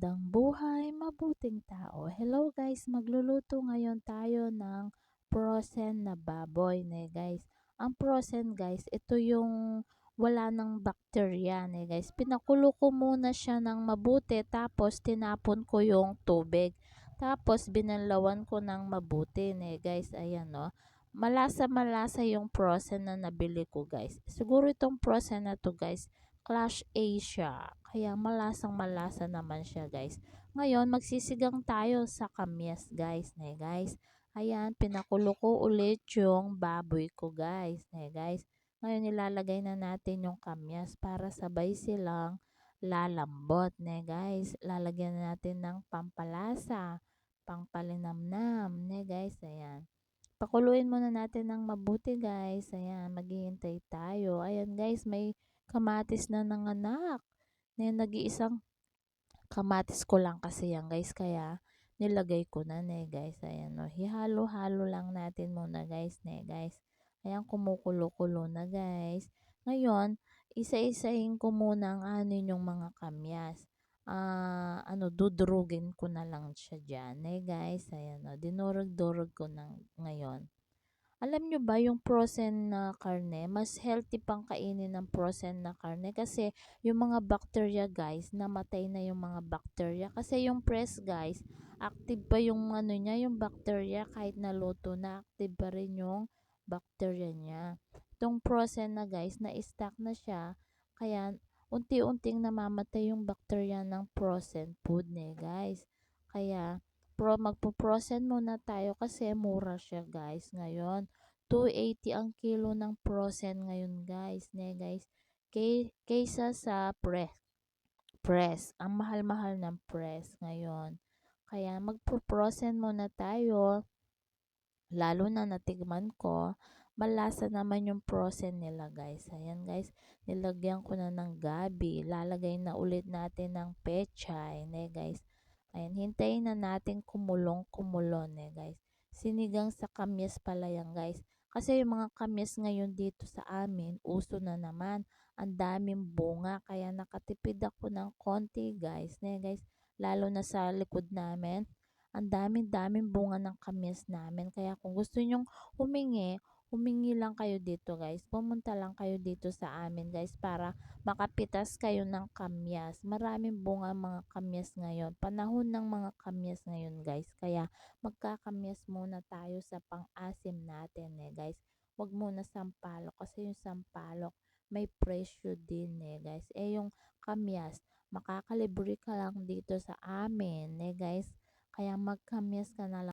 Magandang buhay, mabuting tao. Hello guys, magluluto ngayon tayo ng frozen na baboy ne guys. Ang frozen guys, ito yung wala ng bakterya ne guys. Pinakulo ko muna siya ng mabuti tapos tinapon ko yung tubig. Tapos binanlawan ko ng mabuti ne guys. Ayan no. Malasa yung frozen na nabili ko guys. Siguro itong frozen na to guys, Clash Asia. Kaya malasa naman siya guys. Ngayon, magsisigang tayo sa kamyas guys. Ne guys. Ayan, pinakulo ko ulit yung baboy ko guys. Ne guys. Ngayon, ilalagay na natin yung kamyas para sabay silang lalambot. Ne guys. Lalagyan na natin ng pampalasa, pangpalinamnam. Ne guys. Ayan. Pakuluin muna natin ng mabuti guys. Ayan, maghihintay tayo. Ayan guys, may kamatis na nanganak. Ngayon, nag-iisang kamatis ko lang kasi yan guys. Kaya, nilagay ko na guys. Ayan, no. Hihalo-halo lang natin muna guys. Guys. Ayan, kumukulo-kulo na guys. Ngayon, isa-isahin ko muna ang anin yung mga kamyas. Dudurugin ko na lang siya dyan. Guys. Ayan, no. Dinurog-durog ko na ngayon. Alam nyo ba yung frozen na karne, mas healthy pang kainin ng frozen na karne kasi yung mga bacteria guys, namatay na yung mga bacteria. Kasi yung press guys, active pa yung ano niya, yung bacteria kahit naluto na, active pa rin yung bacteria niya. Itong frozen na guys, na-stack na siya, kaya unti-unting namamatay yung bacteria ng frozen food guys. Kaya magpo-frozen muna tayo kasi mura siya guys ngayon. 280 ang kilo ng frozen ngayon guys. Guys. Kaysa sa press. Ang mahal-mahal ng press ngayon. Kaya magpo-frozen muna tayo. Lalo na natigman ko, malasa naman yung frozen nila guys. Ayan guys, nilagyan ko na ng gabi. Lalagay na ulit natin ng pechay. Guys. Ayan, hintayin na natin kumulong guys. Sinigang sa kamyas pala yan guys. Kasi yung mga kamyas ngayon dito sa amin, uso na naman. Ang daming bunga, kaya nakatipid ako ng konti guys. Guys, lalo na sa likod namin. Ang daming-daming bunga ng kamyas namin. Kaya kung gusto nyong humingi lang kayo dito guys. Pumunta lang kayo dito sa amin guys para makapitas kayo ng kamyas. Maraming bunga mga kamyas ngayon. Panahon ng mga kamyas ngayon guys. Kaya magkakamyas muna tayo sa pang-asim natin guys. Huwag muna sampalok kasi yung sampalok may presyo din guys. Yung kamyas, makakalibre ka lang dito sa amin guys. Kaya magkamyas ka na lang.